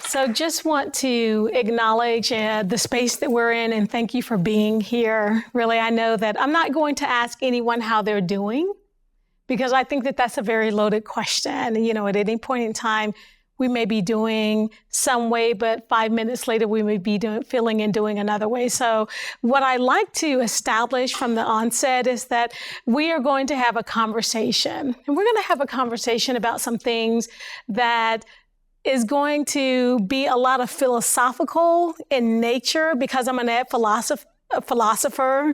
So just want to acknowledge the space that we're in and thank you for being here. Really, I know that I'm not going to ask anyone how they're doing because I think that that's a very loaded question. You know, at any point in time, we may be doing some way, but 5 minutes later, we may be feeling and doing another way. So what I like to establish from the onset is that we are going to have a conversation. And we're going to have a conversation about some things that is going to be a lot of philosophical in nature because I'm an philosopher.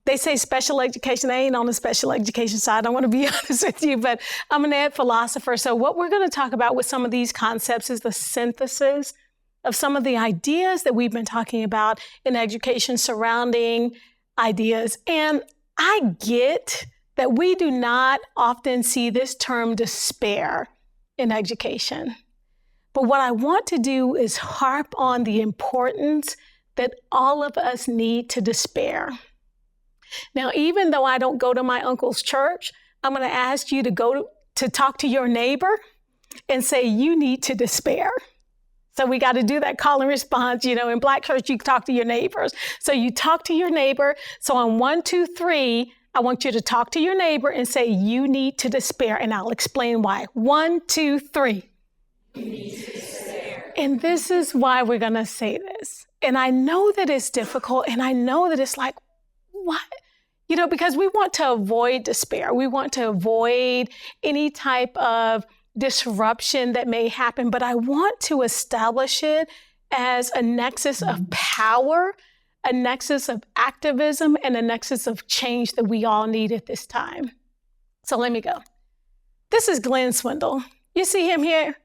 They say special education. I ain't on the special education side. I want to be honest with you, but I'm an ed philosopher. So what we're going to talk about with some of these concepts is the synthesis of some of the ideas that we've been talking about in education surrounding ideas. And I get that we do not often see this term despair in education. But what I want to do is harp on the importance that all of us need to despair. Now, even though I don't go to my uncle's church, I'm going to ask you to go to talk to your neighbor and say, you need to despair. So we got to do that call and response. You know, in Black church, you talk to your neighbors. So you talk to your neighbor. So on 1, 2, 3, I want you to talk to your neighbor and say, you need to despair. And I'll explain why. 1, 2, 3. You need to despair. And this is why we're going to say this. And I know that it's difficult. And I know that it's like, what? You know, because we want to avoid despair. We want to avoid any type of disruption that may happen. But I want to establish it as a nexus of power, a nexus of activism, and a nexus of change that we all need at this time. So let me go. This is Glenn Swindle. You see him here?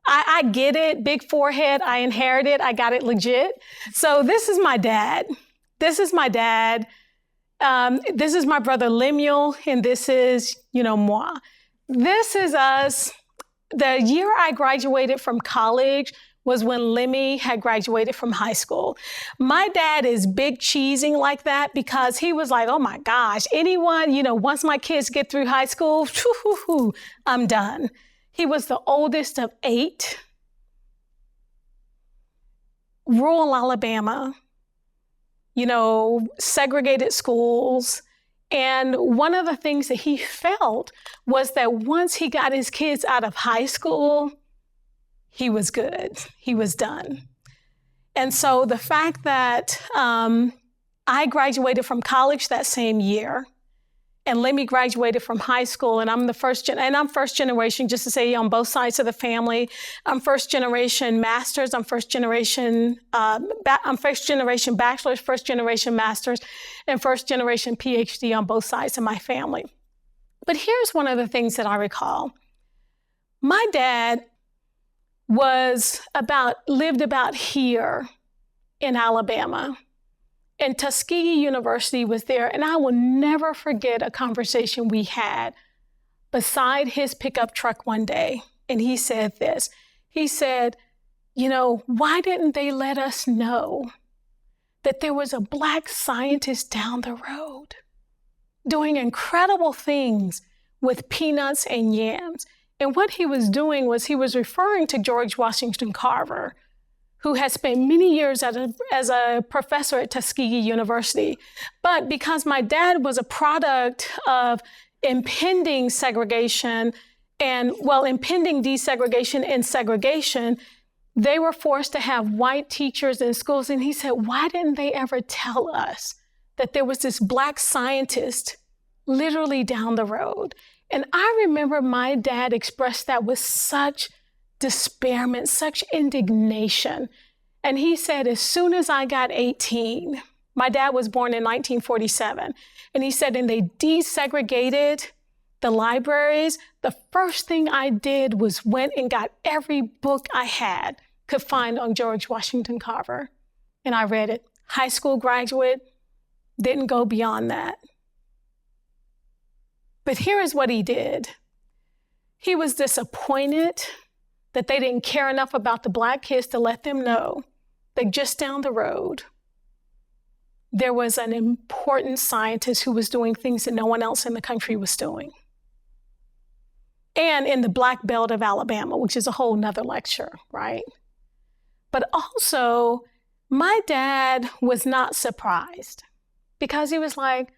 I get it. Big forehead. I inherited. I got it legit. So this is my dad. This is my dad. This is my brother Lemuel, and this is, moi. This is us. The year I graduated from college was when Lemmy had graduated from high school. My dad is big cheesing like that because he was like, oh my gosh, anyone, once my kids get through high school, I'm done. He was the oldest of 8. Rural Alabama, segregated schools. And one of the things that he felt was that once he got his kids out of high school, he was good. He was done. And so the fact that I graduated from college that same year, and Lemmy graduated from high school, and I'm first generation, just to say, on both sides of the family. I'm first generation masters, I'm first generation bachelors, first generation masters, and first generation Ph.D. on both sides of my family. But here's one of the things that I recall. My dad lived about here in Alabama. And Tuskegee University was there, and I will never forget a conversation we had beside his pickup truck one day. And he said this. He said, why didn't they let us know that there was a Black scientist down the road doing incredible things with peanuts and yams? And what he was doing was he was referring to George Washington Carver, who has spent many years as a professor at Tuskegee University. But because my dad was a product of impending segregation impending desegregation and segregation, they were forced to have white teachers in schools. And he said, why didn't they ever tell us that there was this Black scientist literally down the road? And I remember my dad expressed that with such despairment, such indignation. And he said, as soon as I got 18, my dad was born in 1947, and he said, and they desegregated the libraries, the first thing I did was went and got every book I could find on George Washington Carver. And I read it. High school graduate, didn't go beyond that. But here is what he did. He was disappointed that they didn't care enough about the Black kids to let them know that just down the road, there was an important scientist who was doing things that no one else in the country was doing. and in the Black Belt of Alabama, which is a whole nother lecture, right? But also, my dad was not surprised because he was like,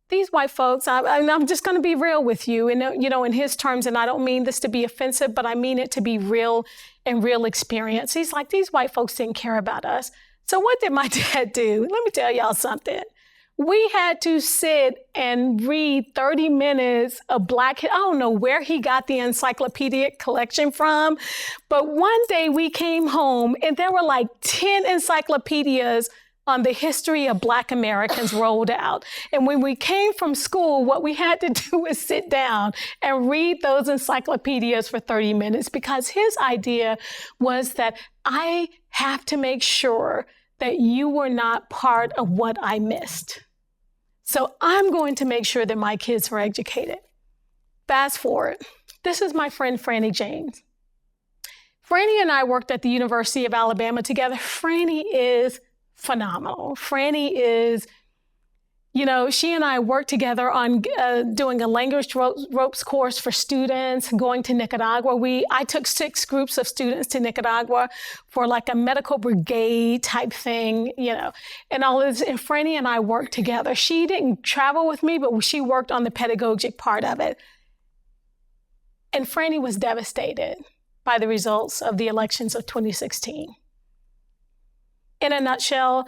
these white folks, I'm just going to be real with you, and in his terms, and I don't mean this to be offensive, but I mean it to be real and real experience. He's like, these white folks didn't care about us. So what did my dad do? Let me tell y'all something. We had to sit and read 30 minutes of I don't know where he got the encyclopedic collection from, but one day we came home and there were like 10 encyclopedias on the history of Black Americans rolled out. And when we came from school, what we had to do was sit down and read those encyclopedias for 30 minutes because his idea was that I have to make sure that you were not part of what I missed. So I'm going to make sure that my kids are educated. Fast forward. This is my friend, Franny James. Franny and I worked at the University of Alabama together. Franny is phenomenal. Franny is, she and I worked together on doing a language ropes course for students, going to Nicaragua. I took 6 groups of students to Nicaragua for like a medical brigade type thing, and all this. And Franny and I worked together. She didn't travel with me, but she worked on the pedagogic part of it. And Franny was devastated by the results of the elections of 2016. In a nutshell,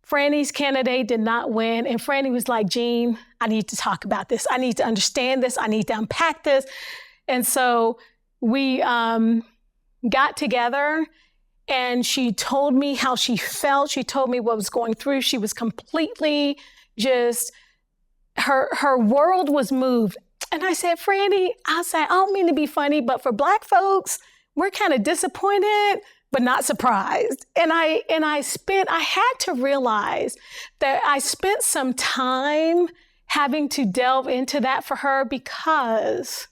Franny's candidate did not win. And Franny was like, Jean, I need to talk about this. I need to understand this. I need to unpack this. And so we got together and she told me how she felt. She told me what was going through. She was completely just, her world was moved. And I said, Franny, I don't mean to be funny, but for Black folks, we're kind of disappointed, but not surprised. And I had to realize that I spent some time having to delve into that for her because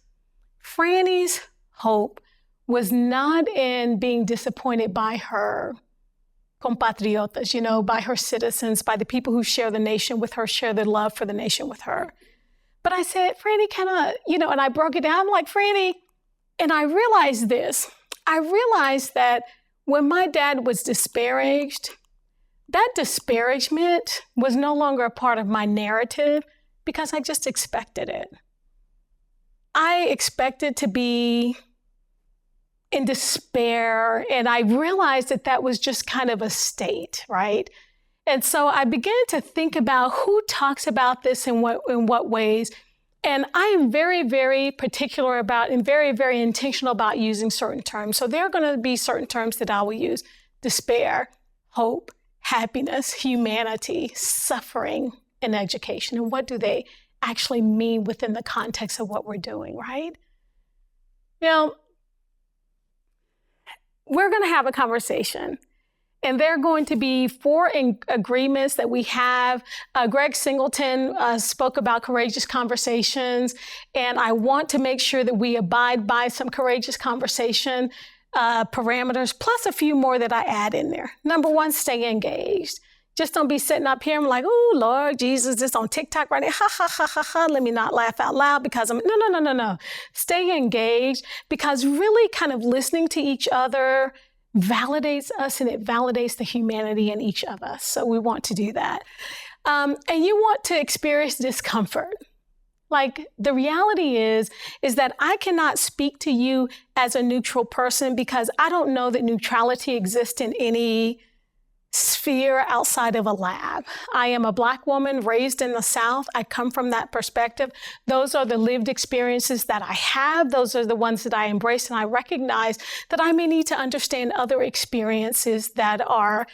Franny's hope was not in being disappointed by her compatriotas, by her citizens, by the people who share the nation with her, share their love for the nation with her. But I said, Franny, and I broke it down. I'm like, Franny, and I realized this. I realized that when my dad was disparaged, that disparagement was no longer a part of my narrative because I just expected it. I expected to be in despair, and I realized that that was just kind of a state, right? And so I began to think about who talks about this in what ways. And I am very, very particular about and very, very intentional about using certain terms. So there are going to be certain terms that I will use: despair, hope, happiness, humanity, suffering, and education. And what do they actually mean within the context of what we're doing, right? Now, we're going to have a conversation. And there are going to be 4 agreements that we have. Greg Singleton spoke about courageous conversations, and I want to make sure that we abide by some courageous conversation parameters, plus a few more that I add in there. Number 1, stay engaged. Just don't be sitting up here and like, oh, Lord Jesus, this on TikTok right now. Ha, ha, ha, ha, ha. Let me not laugh out loud because no. Stay engaged, because really kind of listening to each other validates us, and it validates the humanity in each of us. So we want to do that. And you want to experience discomfort. Like, the reality is that I cannot speak to you as a neutral person because I don't know that neutrality exists in any sphere outside of a lab. I am a Black woman raised in the South. I come from that perspective. Those are the lived experiences that I have. Those are the ones that I embrace. And I recognize that I may need to understand other experiences that are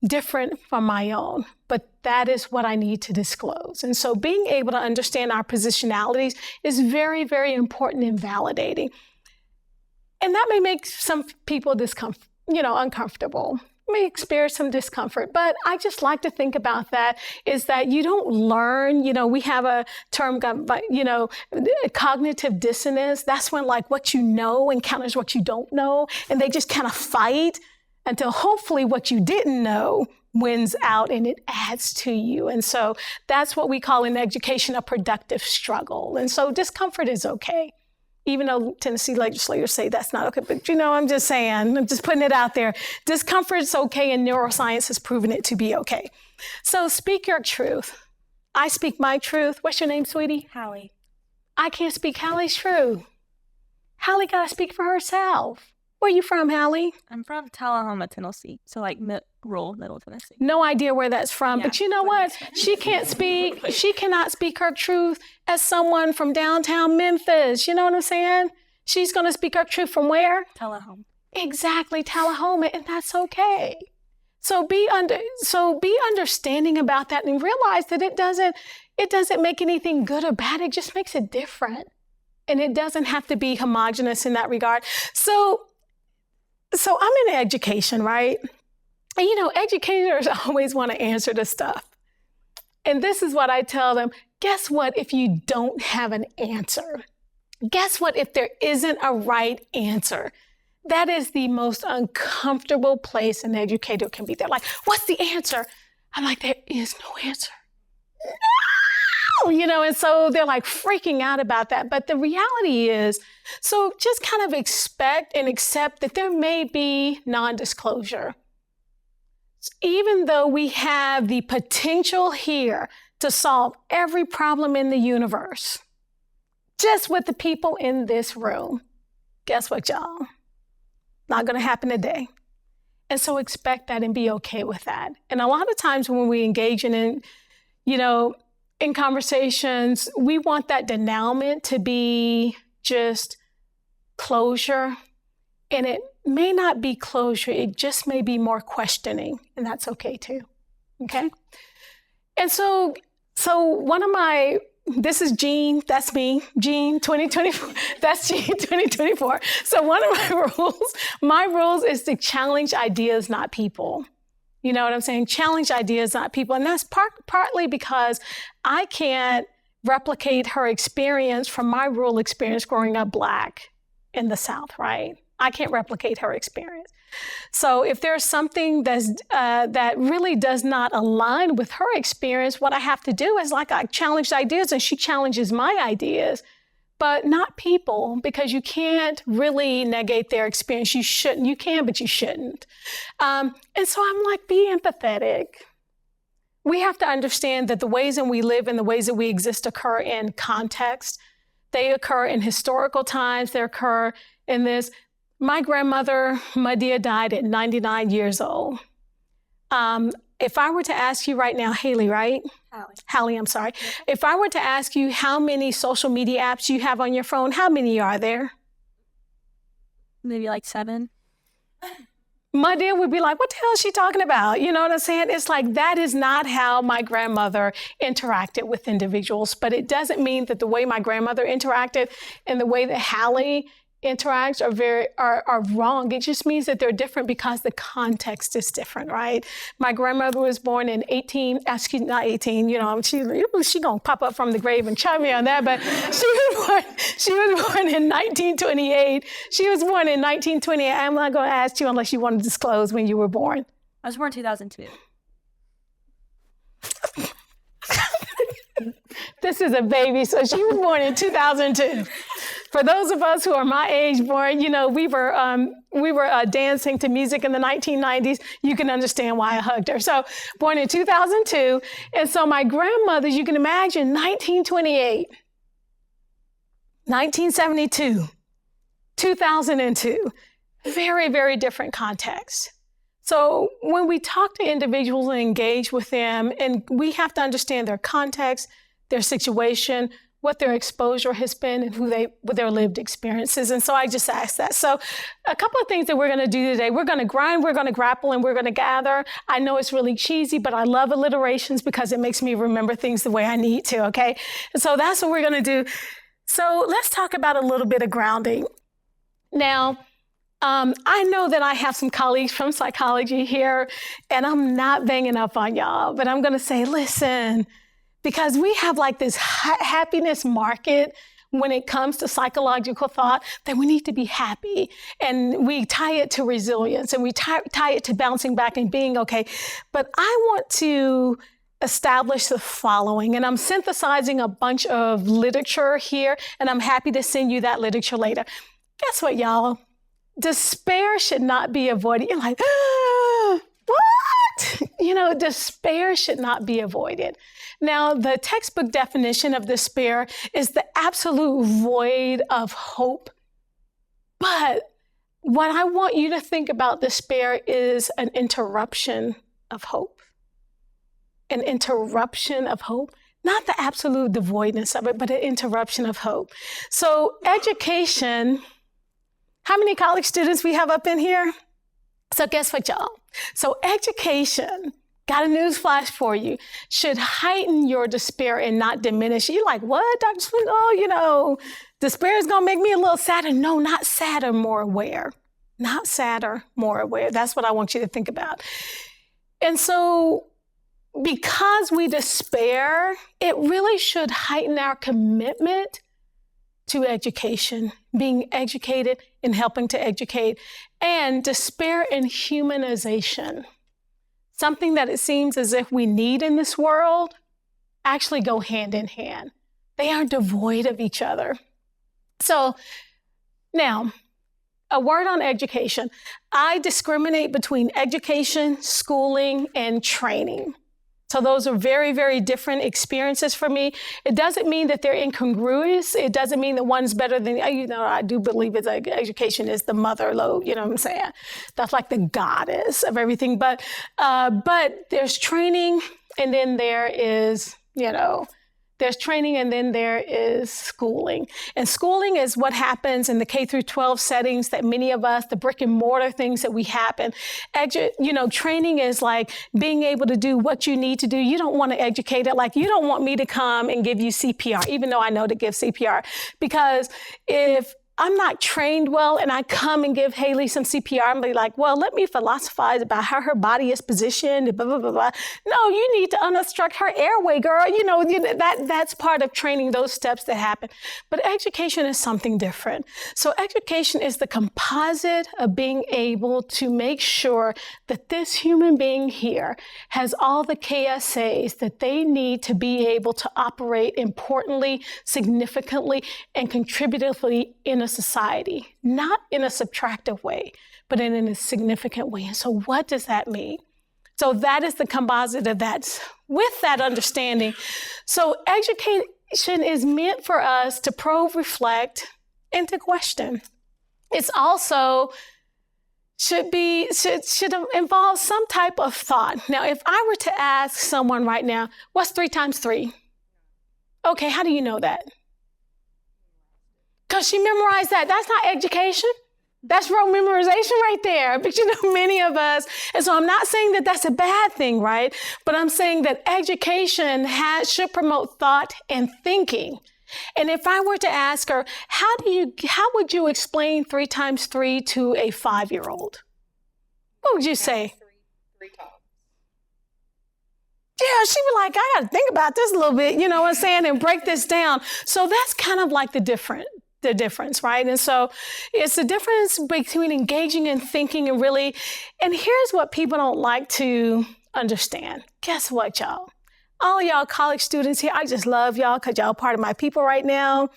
different from my own. But that is what I need to disclose. And so being able to understand our positionalities is very, very important in validating. And that may make some people uncomfortable. May experience some discomfort, but I just like to think about that is that you don't learn, we have a term, cognitive dissonance. That's when like what you know encounters what you don't know, and they just kind of fight until hopefully what you didn't know wins out and it adds to you. And so that's what we call in education a productive struggle. And so discomfort is okay. even though Tennessee legislators say that's not okay. But I'm just saying, I'm just putting it out there. Discomfort's okay, and neuroscience has proven it to be okay. So speak your truth. I speak my truth. What's your name, sweetie? Hallie. I can't speak Hallie's truth. Hallie got to speak for herself. Where are you from, Hallie? I'm from Tullahoma, Tennessee. So like rural middle Tennessee. No idea where that's from, Yeah, but you know what? She cannot speak her truth as someone from downtown Memphis. You know what I'm saying? She's going to speak her truth from where? Tullahoma. Exactly, Tullahoma, and that's okay. So be understanding about that and realize that it doesn't make anything good or bad. It just makes it different. And it doesn't have to be homogenous in that regard. So I'm in education, right? And educators always want to answer to stuff. And this is what I tell them. Guess what if you don't have an answer? Guess what if there isn't a right answer? That is the most uncomfortable place an educator can be. They're like, what's the answer? I'm like, there is no answer. No! And so they're like freaking out about that. But the reality is, so just kind of expect and accept that there may be non-disclosure. Even though we have the potential here to solve every problem in the universe, just with the people in this room, guess what, y'all? Not going to happen today. And so expect that and be okay with that. And a lot of times when we engage in conversations, we want that denouement to be just closure. And it may not be closure. It just may be more questioning. And that's okay too. Okay? And so this is Jean, that's me, Jean 2024, that's Jean 2024. So one of my rules is to challenge ideas, not people. You know what I'm saying? Challenge ideas, not people. And that's partly because I can't replicate her experience from my rural experience growing up Black in the South, right? I can't replicate her experience. So if there's something that really does not align with her experience, what I have to do is I challenge ideas and she challenges my ideas, but not people, because you can't really negate their experience. You shouldn't. You can, but you shouldn't. And so I'm like, be empathetic. We have to understand that the ways that we live and the ways that we exist occur in context. They occur in historical times. They occur in this. My grandmother, Madia, died at 99 years old. If I were to ask you right now, Haley, right? Hallie, I'm sorry. If I were to ask you how many social media apps you have on your phone, how many are there? Maybe like 7. Madia would be like, what the hell is she talking about? You know what I'm saying? It's like, that is not how my grandmother interacted with individuals, but it doesn't mean that the way my grandmother interacted and the way that Hallie interacts are wrong. It just means that they're different because the context is different, right? My grandmother was born in she gonna pop up from the grave and chime me on that, but she was born in 1928. She was born in 1928. I'm not gonna ask you unless you want to disclose when you were born. I was born in 2002. This is a baby, so she was born in 2002. For those of us who are my age, born, we were dancing to music in the 1990s. You can understand why I hugged her. So born in 2002. And so my grandmother, you can imagine, 1928, 1972, 2002, very, very different context. So when we talk to individuals and engage with them, and we have to understand their context, their situation, what their exposure has been, and what their lived experiences. And so I just asked that. So a couple of things that we're going to do today. We're going to grind, we're going to grapple, and we're going to gather. I know it's really cheesy, but I love alliterations because it makes me remember things the way I need to, okay? And so that's what we're going to do. So let's talk about a little bit of grounding. Now, I know that I have some colleagues from psychology here, and I'm not banging up on y'all, but I'm going to say, listen, because we have like this happiness market when it comes to psychological thought that we need to be happy, and we tie it to resilience, and we tie it to bouncing back and being okay. But I want to establish the following, and I'm synthesizing a bunch of literature here, and I'm happy to send you that literature later. Guess what, y'all? Despair should not be avoided. You're like, what? Despair should not be avoided. Now, the textbook definition of despair is the absolute void of hope. But what I want you to think about despair is an interruption of hope. An interruption of hope. Not the absolute devoidness of it, but an interruption of hope. So education, how many college students we have up in here? So guess what, y'all? So education, got a news flash for you, should heighten your despair and not diminish. You're like, what, Dr. Swindle? Oh, despair is going to make me a little sadder. No, not sadder, more aware. Not sadder, more aware. That's what I want you to think about. And so because we despair, it really should heighten our commitment to education, being educated and helping to educate, and despair and humanization. Something that it seems as if we need in this world actually go hand in hand. They aren't devoid of each other. So now, a word on education. I discriminate between education, schooling, and training. So those are very, very different experiences for me. It doesn't mean that they're incongruous. It doesn't mean that one's better than, I do believe it's like education is the mother lode, you know what I'm saying? That's like the goddess of everything. But there's training, and then there is, there's training, and then there is schooling. And schooling is what happens in the K through 12 settings that many of us, the brick and mortar things that we happen. Training is like being able to do what you need to do. You don't want to educate it. Like, you don't want me to come and give you CPR, even though I know to give CPR. Because if I'm not trained well and I come and give Haley some CPR and be like, well, let me philosophize about how her body is positioned, blah, blah, blah, blah. No, you need to unobstruct her airway, girl. That's part of training, those steps that happen. But education is something different. So education is the composite of being able to make sure that this human being here has all the KSAs that they need to be able to operate importantly, significantly, and contributively in a society, not in a subtractive way, but in a significant way. And so what does that mean? So that is the composite of that. With that understanding, so education is meant for us to probe, reflect, and to question. It's also should involve some type of thought. Now, if I were to ask someone right now, what's 3 times 3? Okay, how do you know that? Because she memorized that. That's not education. That's rote memorization right there. But many of us, and so I'm not saying that that's a bad thing, right? But I'm saying that education should promote thought and thinking. And if I were to ask her, how would you explain 3 times 3 to a 5-year-old? What would you say? 3 times. Yeah, she'd be like, I got to think about this a little bit, you know what I'm saying, and break this down. So that's kind of like the difference, right? And so it's the difference between engaging and thinking and really, and here's what people don't like to understand. Guess what, y'all? All y'all college students here, I just love y'all because y'all part of my people right now.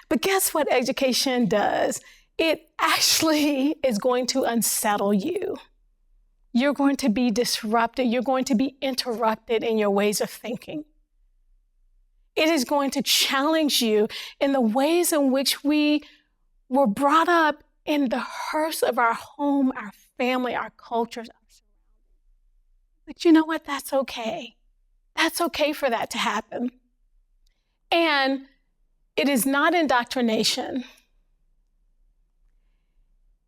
But guess what education does? It actually is going to unsettle you. You're going to be disrupted. You're going to be interrupted in your ways of thinking. It is going to challenge you in the ways in which we were brought up in the hearse of our home, our family, our cultures, our surroundings. But you know what? That's okay. That's okay for that to happen. And it is not indoctrination.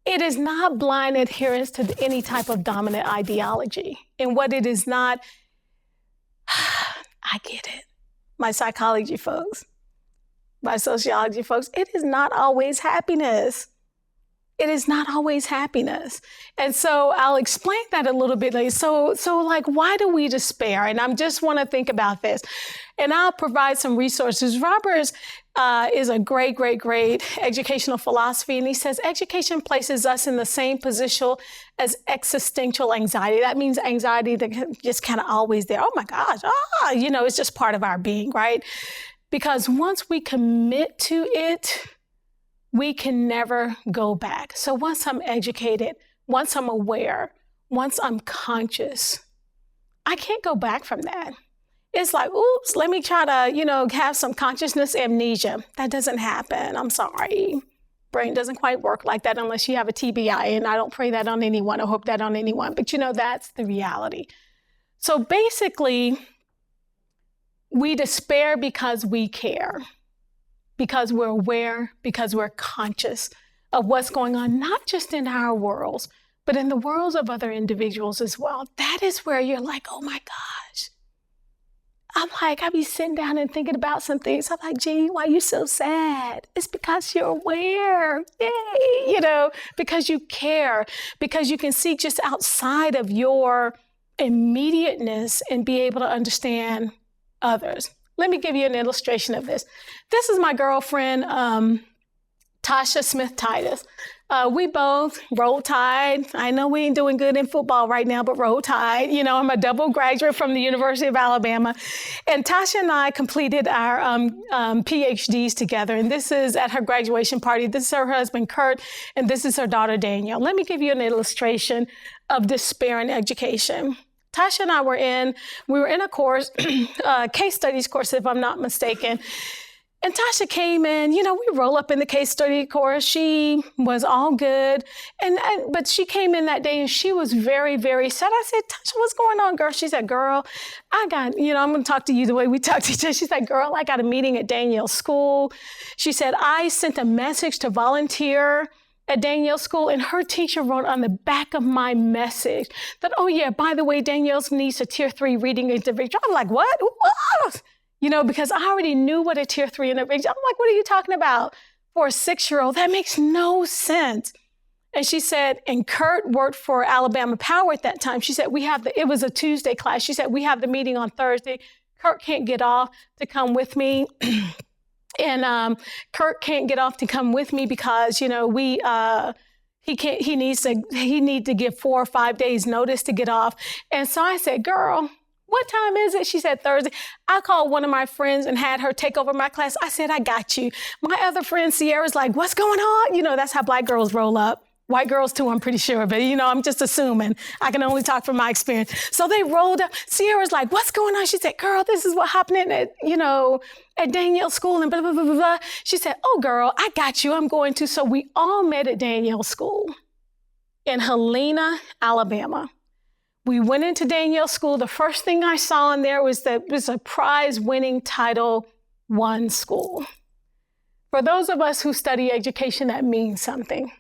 It is not blind adherence to any type of dominant ideology. And what it is not, I get it. My psychology folks, my sociology folks, it is not always happiness. it is not always happiness. And so I'll explain that a little bit later. So like, why do we despair? And I just want to think about this. And I'll provide some resources. Roberts is a great educational philosophy. And he says, education places us in the same position as existential anxiety. That means anxiety that just kind of always there. Oh my gosh, it's just part of our being, right? Because once we commit to it, we can never go back. So once I'm educated, once I'm aware, once I'm conscious, I can't go back from that. It's like, oops, let me try to, have some consciousness amnesia. That doesn't happen. I'm sorry. Brain doesn't quite work like that unless you have a TBI, and I don't pray that on anyone or hope that on anyone. But, that's the reality. So basically, we despair because we care, because we're aware, because we're conscious of what's going on, not just in our worlds, but in the worlds of other individuals as well. That is where you're like, oh my gosh. I be sitting down and thinking about some things. I'm like, gee, why are you so sad? It's because you're aware, yay, because you care, because you can see just outside of your immediateness and be able to understand others. Let me give you an illustration of this. This is my girlfriend, Tasha Smith-Titus. We both Roll Tide. I know we ain't doing good in football right now, but Roll Tide. I'm a double graduate from the University of Alabama. And Tasha and I completed our Ph.Ds together. And this is at her graduation party. This is her husband, Kurt, and this is her daughter, Danielle. Let me give you an illustration of despair in education. Tasha and I were in a course, case studies course, if I'm not mistaken. And Tasha came in, we roll up in the case study course. She was all good. But she came in that day and she was very, very sad. I said, Tasha, what's going on, girl? She said, girl, I'm going to talk to you the way we talk to each other. She said, girl, I got a meeting at Danielle's school. She said, I sent a message to volunteer at Danielle's school, and her teacher wrote on the back of my message that, oh yeah, by the way, Danielle needs a tier 3 reading intervention. I'm like, what? Because I already knew what a tier 3 intervention. I'm like, what are you talking about? For a 6-year-old, that makes no sense. And she said, and Kurt worked for Alabama Power at that time. She said, it was a Tuesday class. She said, we have the meeting on Thursday. Kurt can't get off to come with me. And Kurt can't get off to come with me because, he needs to give 4 or 5 days notice to get off. And so I said, girl, what time is it? She said, Thursday. I called one of my friends and had her take over my class. I said, I got you. My other friend, Sierra's like, what's going on? That's how Black girls roll up. White girls too, I'm pretty sure, but I'm just assuming. I can only talk from my experience. So they rolled up. Sierra's like, what's going on? She said, girl, this is what happened at Danielle's school and blah, blah, blah, blah, blah. She said, oh, girl, I got you. I'm going to. So we all met at Danielle's school in Helena, Alabama. We went into Danielle's school. The first thing I saw in there was a prize-winning Title I school. For those of us who study education, that means something.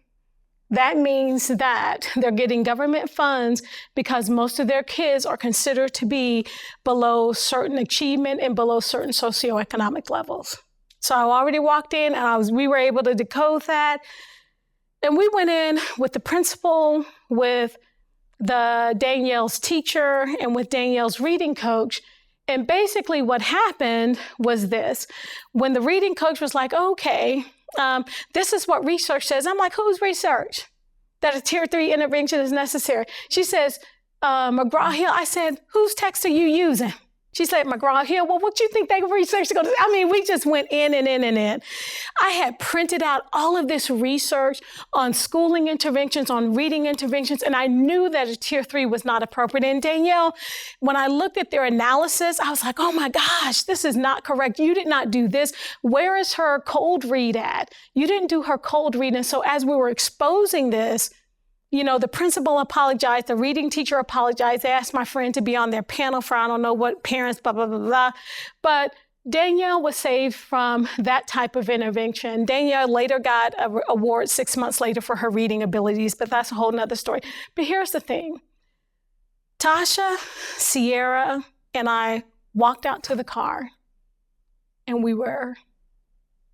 That means that they're getting government funds because most of their kids are considered to be below certain achievement and below certain socioeconomic levels. So I already walked in and we were able to decode that. And we went in with the principal, with Danielle's teacher, and with Danielle's reading coach. And basically what happened was this. When the reading coach was like, okay, this is what research says. I'm like, whose research? That a tier 3 intervention is necessary. She says, McGraw-Hill. I said, whose text are you using? She said, McGraw-Hill. Well, what do you think they researched? We just went in and in and in. I had printed out all of this research on schooling interventions, on reading interventions, and I knew that a tier 3 was not appropriate. And Danielle, when I looked at their analysis, I was like, oh my gosh, this is not correct. You did not do this. Where is her cold read at? You didn't do her cold read. And so as we were exposing this, the principal apologized, the reading teacher apologized. They asked my friend to be on their panel for I don't know what parents, blah, blah, blah, blah. But Danielle was saved from that type of intervention. Danielle later got an award 6 months later for her reading abilities, but that's a whole nother story. But here's the thing. Tasha, Sierra, and I walked out to the car and we were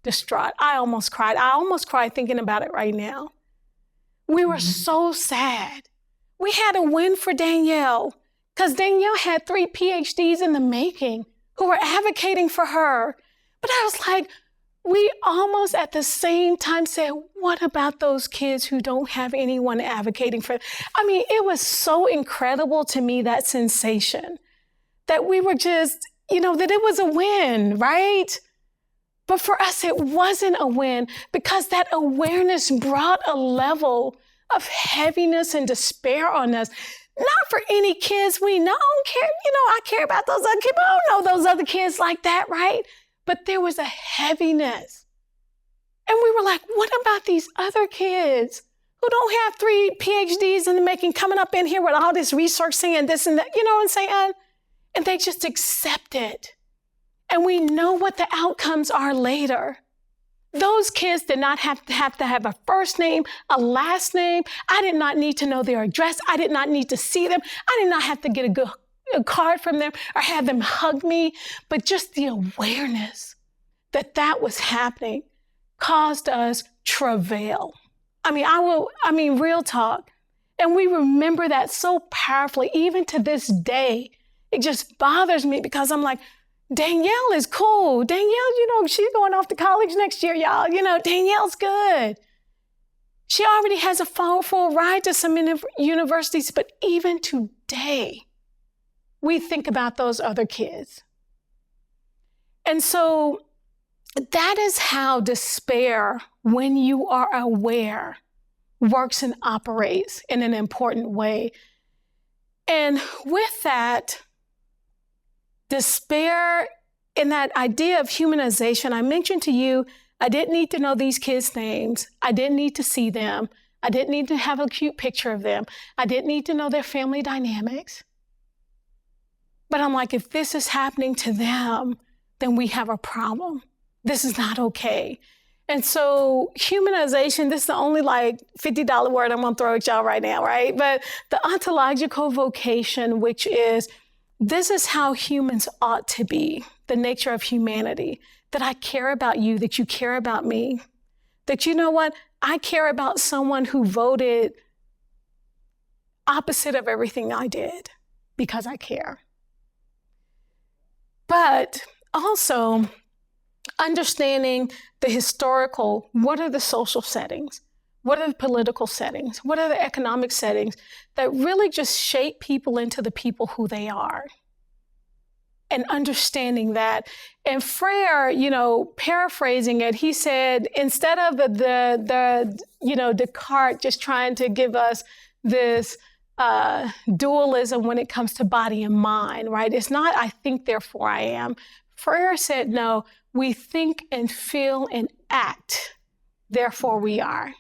distraught. I almost cried. I almost cried thinking about it right now. We were so sad. We had a win for Danielle because Danielle had 3 PhDs in the making who were advocating for her. But I was like, we almost at the same time said, what about those kids who don't have anyone advocating for them? I mean, it was so incredible to me, that sensation, that we were just, that it was a win, right? But for us, it wasn't a win because that awareness brought a level of heaviness and despair on us. Not for any kids we know. I don't care, I care about those other kids, but I don't know those other kids like that, right? But there was a heaviness. And we were like, what about these other kids who don't have 3 PhDs in the making coming up in here with all this research saying this and that, you know what I'm saying? And they just accept it. And we know what the outcomes are later. Those kids did not have to have a first name, a last name. I did not need to know their address. I did not need to see them. I did not have to get a card from them or have them hug me. But just the awareness that that was happening caused us travail. Real talk. And we remember that so powerfully, even to this day. It just bothers me because I'm like, Danielle is cool. Danielle, she's going off to college next year, y'all. Danielle's good. She already has a full ride to some universities, but even today, we think about those other kids. And so that is how despair, when you are aware, works and operates in an important way. And with that, despair and that idea of humanization, I mentioned to you, I didn't need to know these kids' names. I didn't need to see them. I didn't need to have a cute picture of them. I didn't need to know their family dynamics. But I'm like, if this is happening to them, then we have a problem. This is not okay. And so humanization, this is the only $50 word I'm gonna throw at y'all right now, right? But the ontological vocation, which is, this is how humans ought to be, the nature of humanity, that I care about you, that you care about me, that you know what, I care about someone who voted opposite of everything I did because I care. But also understanding the historical, what are the social settings? What are the political settings? What are the economic settings that really just shape people into the people who they are? And understanding that. And Frere, paraphrasing it, he said, instead of Descartes just trying to give us this dualism when it comes to body and mind, right? It's not, I think, therefore I am. Frere said, no, we think and feel and act, therefore we are.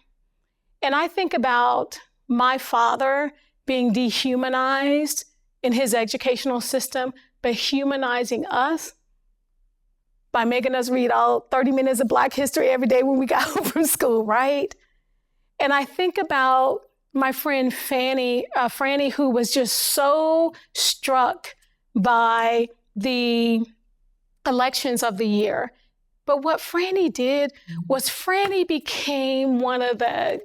And I think about my father being dehumanized in his educational system, but humanizing us by making us read all 30 minutes of Black history every day when we got home from school, right? And I think about my friend Franny, who was just so struck by the elections of the year. But what Franny did was Franny became one of the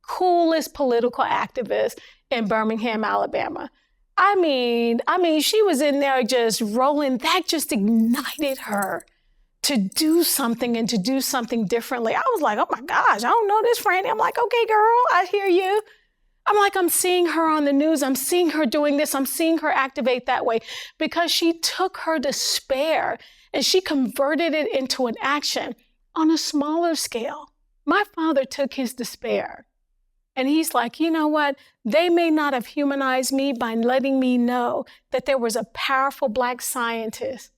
coolest political activists in Birmingham, Alabama. I mean, she was in there just rolling. That just ignited her to do something and to do something differently. I was like, oh my gosh, I don't know this Franny. I'm like, okay, girl, I hear you. I'm seeing her on the news. I'm seeing her doing this. I'm seeing her activate that way because she took her despair and she converted it into an action on a smaller scale. My father took his despair and he's like, you know what? They may not have humanized me by letting me know that there was a powerful Black scientist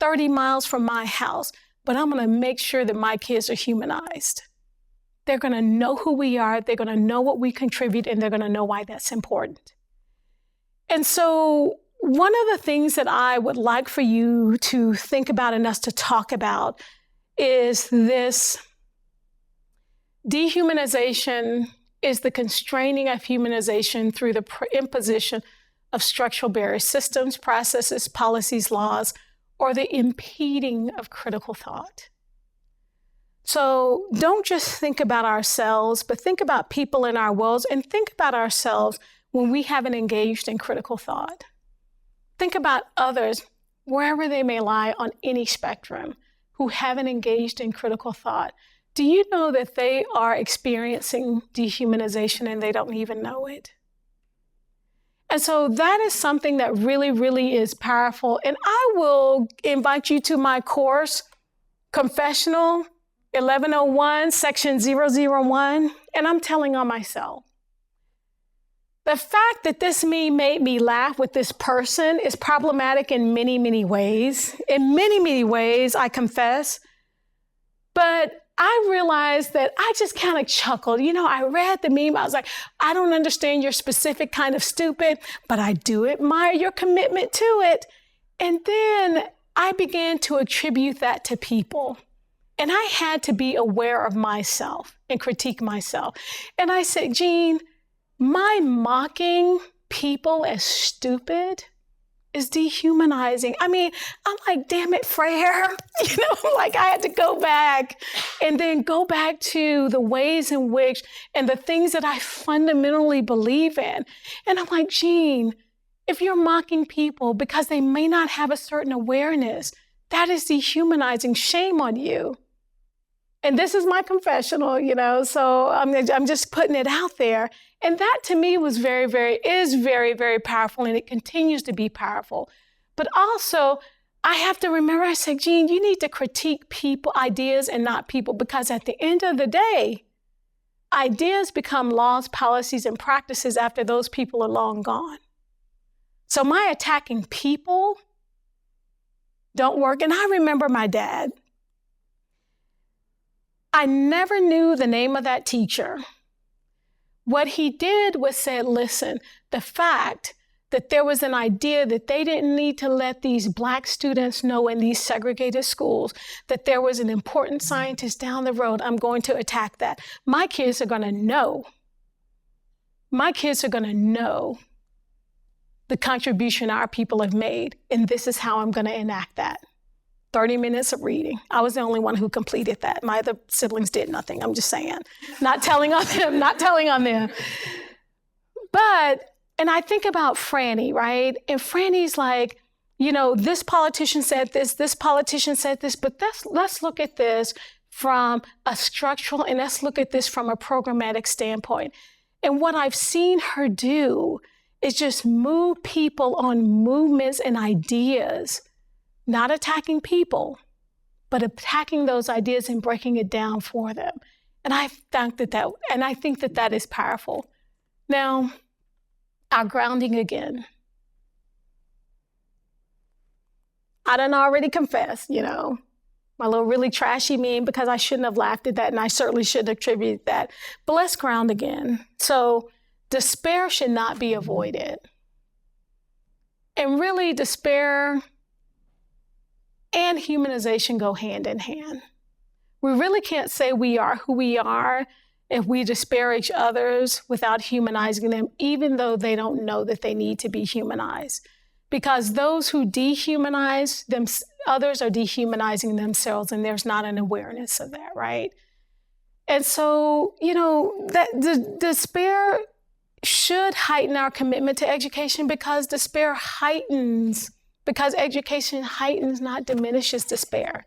30 miles from my house, but I'm going to make sure that my kids are humanized. They're going to know who we are. They're going to know what we contribute, and they're going to know why that's important. And so one of the things that I would like for you to think about and us to talk about is this: dehumanization is the constraining of humanization through the imposition of structural barrier systems, processes, policies, laws, or the impeding of critical thought. So don't just think about ourselves, but think about people in our worlds, and think about ourselves when we haven't engaged in critical thought. Think about others, wherever they may lie on any spectrum, who haven't engaged in critical thought. Do you know that they are experiencing dehumanization and they don't even know it? And so that is something that really, really is powerful. And I will invite you to my course, Confessional 1101, section 001, and I'm telling on myself. The fact that this meme made me laugh with this person is problematic in many, many ways. In many, many ways, I confess. But I realized that I just kind of chuckled. You know, I read the meme. I was like, I don't understand your specific kind of stupid, but I do admire your commitment to it. And then I began to attribute that to people. And I had to be aware of myself and critique myself. And I said, Jean, my mocking people as stupid is dehumanizing. I mean, I'm like, damn it, Freya. You know, like I had to go back and then go back to the ways in which and the things that I fundamentally believe in. And I'm like, Jean, if you're mocking people because they may not have a certain awareness, that is dehumanizing. Shame on you. And this is my confessional, you know, so I'm just putting it out there. And that to me was very, very powerful, and it continues to be powerful. But also, I have to remember, I said, Jean, you need to critique people, ideas, and not people, because at the end of the day, ideas become laws, policies, and practices after those people are long gone. So my attacking people don't work. And I remember my dad. I never knew the name of that teacher. What he did was said, listen, the fact that there was an idea that they didn't need to let these Black students know in these segregated schools that there was an important scientist down the road, I'm going to attack that. My kids are going to know. My kids are going to know the contribution our people have made, and this is how I'm going to enact that. 30 minutes of reading. I was the only one who completed that. My other siblings did nothing. I'm just saying. Not telling on them. But, and I think about Franny, right? And Franny's like, you know, this politician said this politician said this, but let's look at this from a structural, and let's look at this from a programmatic standpoint. And what I've seen her do is just move people on movements and ideas, not attacking people, but attacking those ideas and breaking it down for them. And I think that is powerful. Now, our grounding again. I done already confessed, you know, my little really trashy meme, because I shouldn't have laughed at that, and I certainly shouldn't attribute that. But let's ground again. So despair should not be avoided. And really, despair and humanization go hand in hand. We really can't say we are who we are if we disparage others without humanizing them, even though they don't know that they need to be humanized. Because those who dehumanize them, others are dehumanizing themselves, and there's not an awareness of that, right? And so, you know, that the despair should heighten our commitment to education, because education heightens, not diminishes despair.